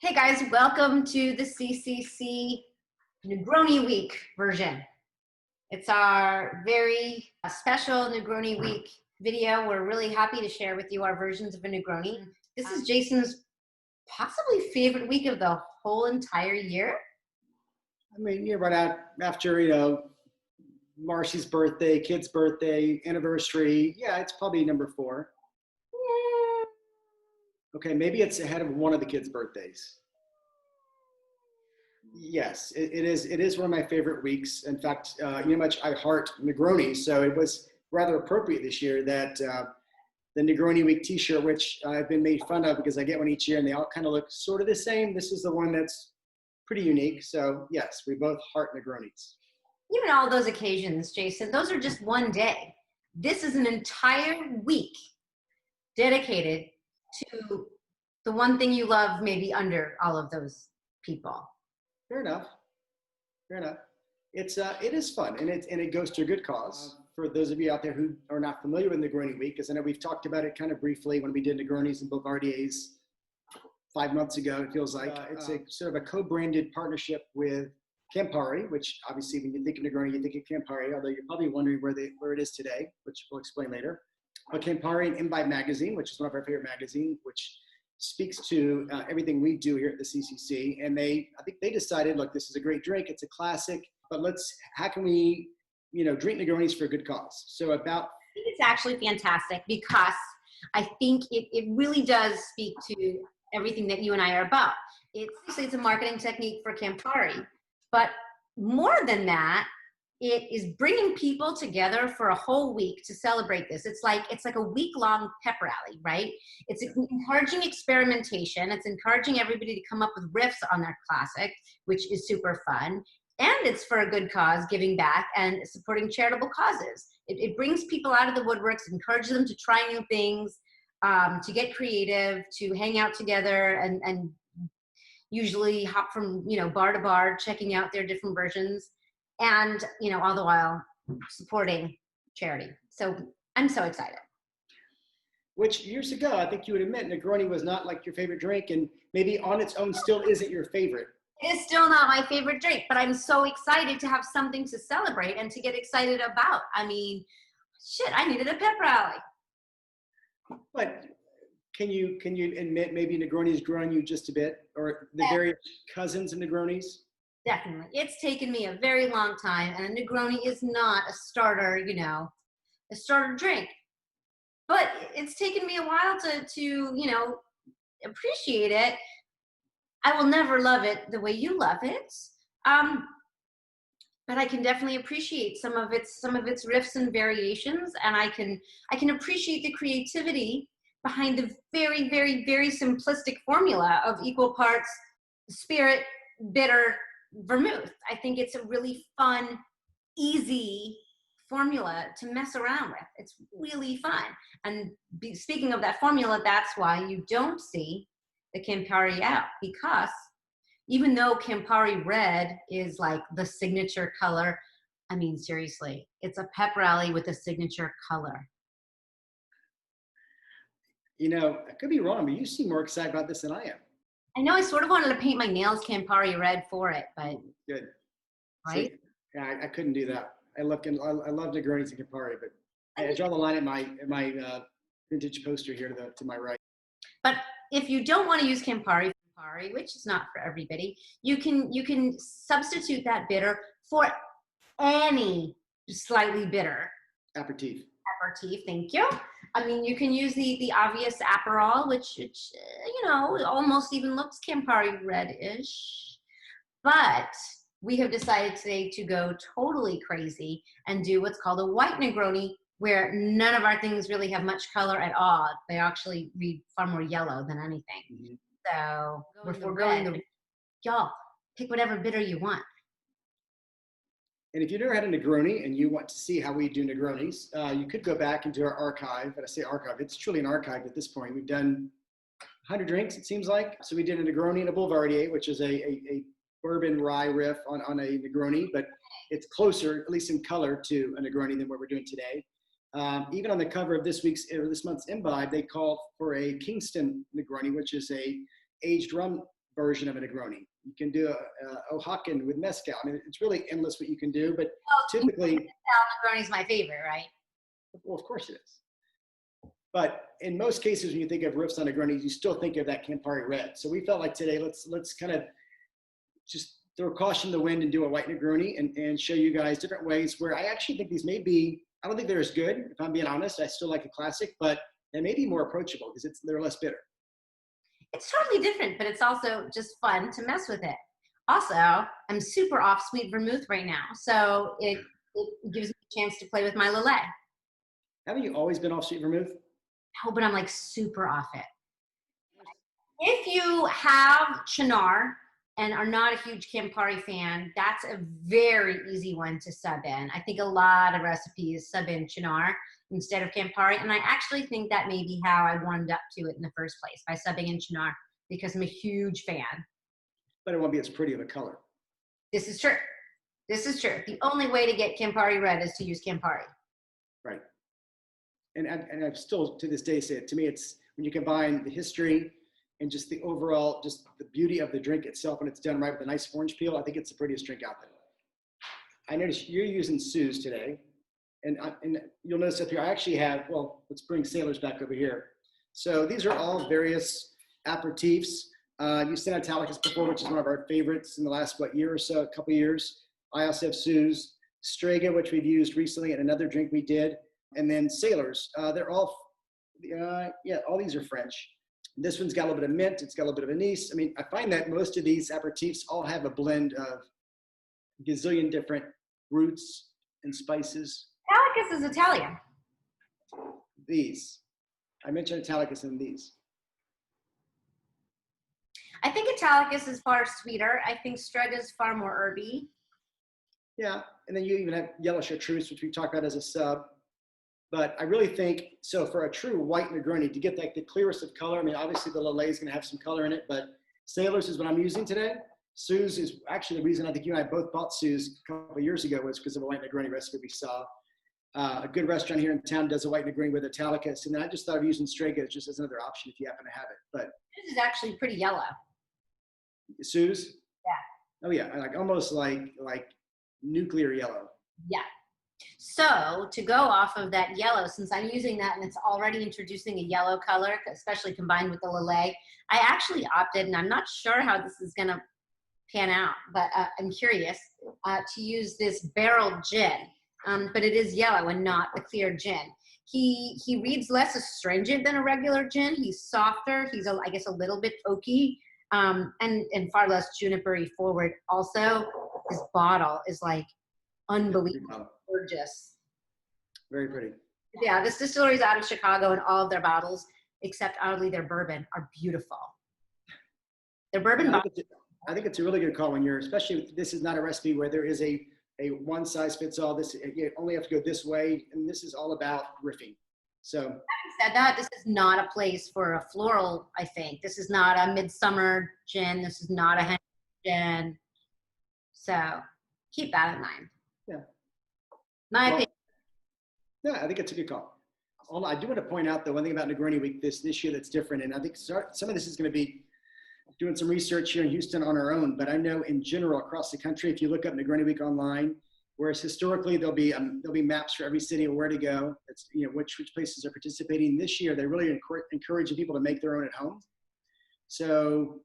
Hey guys, welcome to the CCC Negroni Week version. It's our very special Negroni Week video. We're really happy to share with you our versions of a Negroni. This is Jason's possibly favorite week of the whole entire year. I mean, you're right out after, Marcy's birthday, kid's birthday, anniversary. Yeah, it's probably number 4. Yeah. Okay, maybe it's ahead of one of the kids' birthdays. Yes, it is. It is one of my favorite weeks. In fact, you know how much I heart Negroni, so it was rather appropriate this year that the Negroni Week T-shirt, which I've been made fun of because I get one each year and they all kind of look sort of the same. This is the one that's pretty unique. So yes, we both heart Negronis. Even all those occasions, Jason, those are just one day. This is an entire week dedicated to the one thing you love, maybe under all of those people. Fair enough. Fair enough. It is fun, and it goes to a good cause. For those of you out there who are not familiar with Negroni Week, because I know we've talked about it kind of briefly when we did Negronis and Boulevardiers 5 months ago. It feels like it's a sort of a co-branded partnership with Campari, which obviously when you think of Negroni, you think of Campari. Although you're probably wondering where it is today, which we'll explain later. But Campari and Imbibe magazine, which is one of our favorite magazines, which speaks to everything we do here at the CCC. And I think they decided, look, this is a great drink. It's a classic, but how can we, drink Negronis for a good cause? So I think it's actually fantastic because I think it really does speak to everything that you and I are about. It's a marketing technique for Campari, but more than that, it is bringing people together for a whole week to celebrate this. It's like a week-long pep rally, right? It's encouraging experimentation. It's encouraging everybody to come up with riffs on their classic, which is super fun. And it's for a good cause, giving back and supporting charitable causes. It brings people out of the woodworks, encourages them to try new things, to get creative, to hang out together, and usually hop from bar to bar, checking out their different versions. And, all the while supporting charity. So I'm so excited. Which years ago, I think you would admit Negroni was not like your favorite drink, and maybe on its own still isn't your favorite. It is still not my favorite drink, but I'm so excited to have something to celebrate and to get excited about. I mean, shit, I needed a pep rally. But can you admit maybe Negroni's grown you just a bit, or the various cousins of Negronis? Definitely. It's taken me a very long time, and a Negroni is not a starter, a starter drink. But it's taken me a while to appreciate it. I will never love it the way you love it. But I can definitely appreciate some of its riffs and variations, and I can appreciate the creativity behind the very, very, very simplistic formula of equal parts spirit, bitter, vermouth. I think it's a really fun, easy formula to mess around with. It's really fun. And speaking of that formula, that's why you don't see the Campari out, because even though Campari Red is like the signature color, I mean, seriously, it's a pep rally with a signature color. I could be wrong, but you seem more excited about this than I am. I know I sort of wanted to paint my nails Campari Red for it, but good, right? See, yeah, I couldn't do that. I love Negronis and Campari, but I draw the line at my vintage poster here to my right. But if you don't want to use Campari, which is not for everybody, you can substitute that bitter for any slightly bitter aperitif. Thank you. I mean, you can use the obvious Aperol, which almost even looks Campari Red-ish. But we have decided today to go totally crazy and do what's called a White Negroni, where none of our things really have much color at all. They actually read far more yellow than anything. Mm-hmm. So we're going y'all pick whatever bitter you want. And if you've never had a Negroni and you want to see how we do Negronis, you could go back into our archive. And I say archive, it's truly an archive at this point. We've done 100 drinks, it seems like. So we did a Negroni and a Boulevardier, which is a bourbon rye riff on a Negroni, but it's closer, at least in color, to a Negroni than what we're doing today. Even on the cover of this month's Imbibe, they call for a Kingston Negroni, which is a aged rum version of a Negroni. You can do a Oaxacan with mezcal. I mean, it's really endless what you can do, but typically, Negroni is my favorite, right? well, of course it is. But in most cases, when you think of riffs on Negronis, you still think of that Campari Red. So we felt like today, let's kind of just throw caution to the wind and do a white Negroni and show you guys different ways where I actually think these may be, I don't think they're as good. If I'm being honest, I still like a classic, but they may be more approachable because they're less bitter. It's totally different, but it's also just fun to mess with it. Also, I'm super off sweet vermouth right now, so it gives me a chance to play with my Lillet. Haven't you always been off sweet vermouth? No, but I'm like super off it. If you have Cynar and are not a huge Campari fan, that's a very easy one to sub in. I think a lot of recipes sub in Cynar instead of Campari, and I actually think that may be how I warmed up to it in the first place, by subbing in Cynar, because I'm a huge fan. But it won't be as pretty of a color. This is true. This is true. The only way to get Campari Red is to use Campari. Right. And I still, to this day, say it. To me, it's when you combine the history and just the overall, just the beauty of the drink itself when it's done right with a nice orange peel, I think it's the prettiest drink out there. I noticed you're using Suze today. And you'll notice up here, I actually have, well, let's bring Sailors back over here. So these are all various aperitifs. You've seen Italicus before, which is one of our favorites in the last, year or so, a couple years. I also have Suze, Strega, which we've used recently, and another drink we did. And then Sailors. They're all, all these are French. This one's got a little bit of mint. It's got a little bit of anise. I mean, I find that most of these aperitifs all have a blend of a gazillion different roots and spices. Italicus is Italian. These. I mentioned Italicus in these. I think Italicus is far sweeter. I think Strega is far more herby. Yeah, and then you even have yellow chartreuse, which we talked about as a sub. But I really think, so for a true white Negroni, to get like the clearest of color, I mean, obviously the Lillet is going to have some color in it, but Sailors is what I'm using today. Suze is actually the reason I think you and I both bought Suze a couple of years ago was because of a white Negroni recipe we saw. A good restaurant here in town does a white Negroni with Italicus, and then I just thought of using Strega just as another option if you happen to have it. But this is actually pretty yellow. Suze? Yeah. Oh yeah, like almost like nuclear yellow. Yeah. So to go off of that yellow, since I'm using that and it's already introducing a yellow color, especially combined with the Lillet, I actually opted, and I'm not sure how this is going to pan out, but I'm curious, to use this barrel gin. But it is yellow and not the clear gin. He reads less astringent than a regular gin. He's softer. He's, I guess, a little bit oaky, and far less junipery forward. Also, his bottle is like unbelievably gorgeous. Very pretty. Yeah, this distillery is out of Chicago, and all of their bottles, except oddly their bourbon, are beautiful. Their bourbon bottles. I think it's a really good call when you're, especially this is not a recipe where there is a one size fits all. This, you only have to go this way, and this is all about riffing. So having said that, this is not a place for a floral, I think. This is not a midsummer gin. This is not a Henry gin. So keep that in mind. Yeah. My opinion. Yeah, I think it's a good call. Although I do want to point out the one thing about Negroni Week this year that's different, and I think some of this is going to be doing some research here in Houston on our own, but I know in general across the country, if you look up Negroni Week online, whereas historically there'll be maps for every city of where to go. It's, which places are participating. This year, they're really encouraging people to make their own at home. So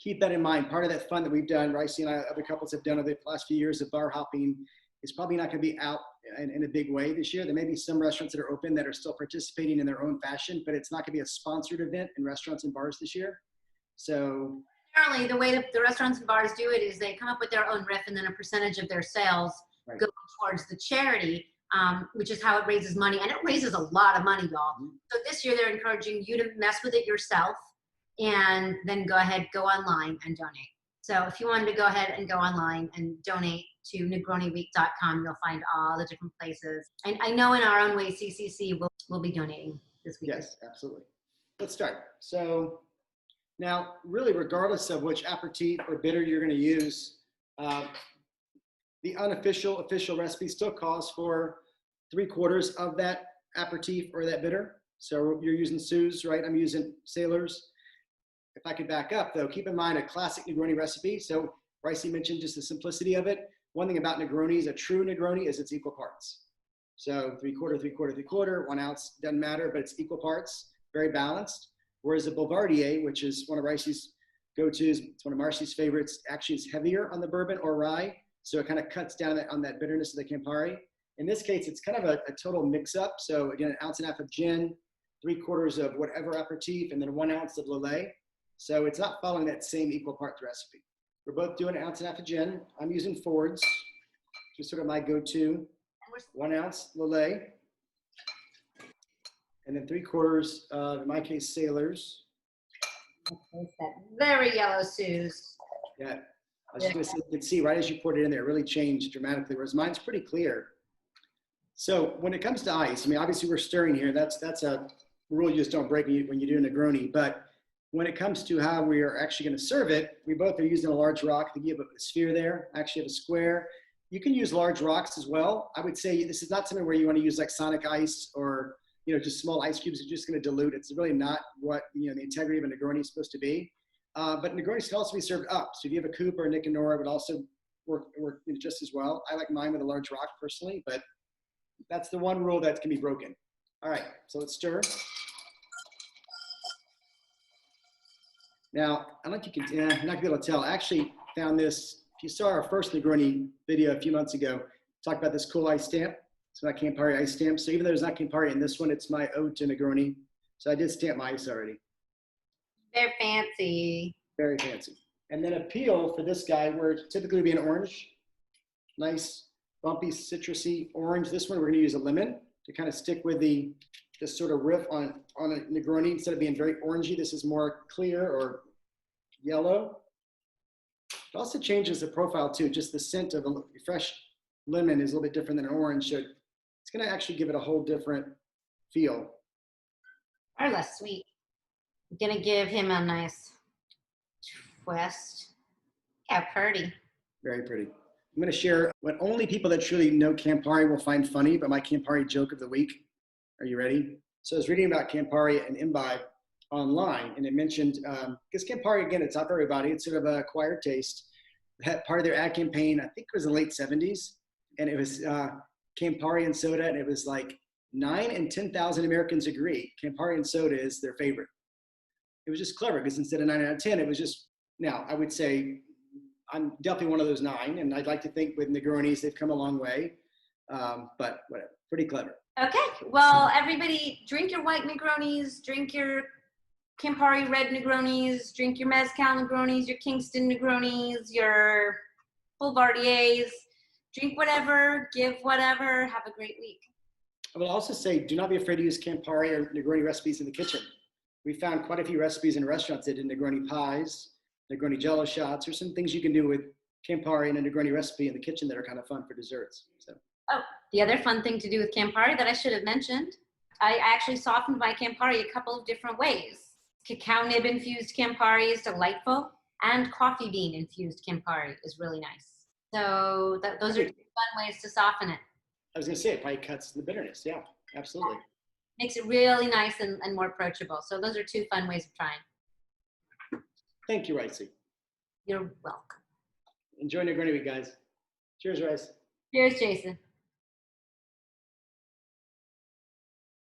keep that in mind. Part of that fun that we've done, Rysse and I, other couples have done over the last few years of bar hopping, is probably not going to be out in a big way this year. There may be some restaurants that are open that are still participating in their own fashion, but it's not going to be a sponsored event in restaurants and bars this year. So generally, the way that the restaurants and bars do it is they come up with their own riff, and then a percentage of their sales go towards the charity, which is how it raises money. And it raises a lot of money, y'all. So this year, they're encouraging you to mess with it yourself and then go online and donate. So if you wanted to go ahead and go online and donate to negroniweek.com, you'll find all the different places. And I know in our own way, CCC will be donating this week. Yes, absolutely. Let's start. So now, really, regardless of which aperitif or bitter you're going to use, the official recipe still calls for 3/4 of that aperitif or that bitter. So you're using Suze, right? I'm using Sailors. if I could back up though, keep in mind a classic Negroni recipe. So Rysse mentioned just the simplicity of it. One thing about Negronis, a true Negroni, is it's equal parts. So 3/4, 3/4, 3/4, 1 ounce, doesn't matter, but it's equal parts, very balanced. Whereas a Boulevardier, which is one of Rysse's go-tos, it's one of Marcy's favorites, actually is heavier on the bourbon or rye. So it kind of cuts down on that bitterness of the Campari. In this case, it's kind of a total mix-up. So again, 1.5 ounces of gin, 3/4 of whatever aperitif, and then 1 ounce of Lillet. So it's not following that same equal parts recipe. We're both doing 1.5 ounces of gin. I'm using Ford's, just sort of my go-to. 1 ounce Lillet. And then 3/4, in my case, Sailors. That very yellow Suze. Yeah, I was just gonna say, you can see right as you poured it in there, it really changed dramatically, whereas mine's pretty clear. So when it comes to ice, I mean, obviously we're stirring here. That's a rule you just don't break when you do a Negroni. But when it comes to how we are actually going to serve it, we both are using a large rock. You have a sphere there. I actually have a square. You can use large rocks as well. I would say this is not something where you want to use like Sonic ice or just small ice cubes. It's just going to dilute. It's really not what the integrity of a Negroni is supposed to be. But Negronis can also be served up. So if you have a coupe or a Nick and Nora, it would also work just as well. I like mine with a large rock personally, but that's the one rule that can be broken. All right, so let's stir. Now, I don't know if you can, you're not gonna be able to tell. I actually found this, if you saw our first Negroni video a few months ago, talked about this cool ice stamp. It's my Campari ice stamp. So even though there's not Campari in this one, it's my ode to Negroni. So I did stamp my ice already. They're fancy. Very fancy. And then a peel for this guy, where it typically would be an orange. Nice, bumpy, citrusy orange. This one, we're gonna use a lemon to kind of stick with this sort of riff on a Negroni. Instead of being very orangey, this is more clear or yellow. It also changes the profile too. Just the scent of a fresh lemon is a little bit different than an orange. So it's gonna actually give it a whole different feel. Or less sweet. I'm gonna give him a nice twist. Yeah, pretty. Very pretty. I'm gonna share what only people that truly know Campari will find funny, but my Campari joke of the week. Are you ready? So I was reading about Campari and imbibe online, and it mentioned, because Campari, again, it's not for everybody. It's sort of an acquired taste. That part of their ad campaign, I think it was in the late 70s, and it was Campari and soda, and it was like 9 in 10,000 Americans agree Campari and soda is their favorite. It was just clever, because instead of 9 out of 10, it was just, now I would say I'm definitely one of those 9, and I'd like to think with Negronis, they've come a long way, but whatever, pretty clever. Okay, well, everybody drink your white Negronis, drink your Campari Red Negronis, drink your Mezcal Negronis, your Kingston Negronis, your Boulevardiers, drink whatever, give whatever, have a great week. I will also say, do not be afraid to use Campari or Negroni recipes in the kitchen. We found quite a few recipes in restaurants that did Negroni pies, Negroni Jello shots, or some things you can do with Campari and a Negroni recipe in the kitchen that are kind of fun for desserts. So. Oh, the other fun thing to do with Campari that I should have mentioned, I actually softened my Campari a couple of different ways. Cacao nib infused Campari is delightful, and coffee bean infused Campari is really nice. So those are 2 fun ways to soften it. I was going to say, it probably cuts the bitterness. Yeah, absolutely. Makes it really nice and more approachable. So those are 2 fun ways of trying. Thank you, Rysse. You're welcome. Enjoy Negroni week, guys. Cheers, Rysse. Cheers, Jason.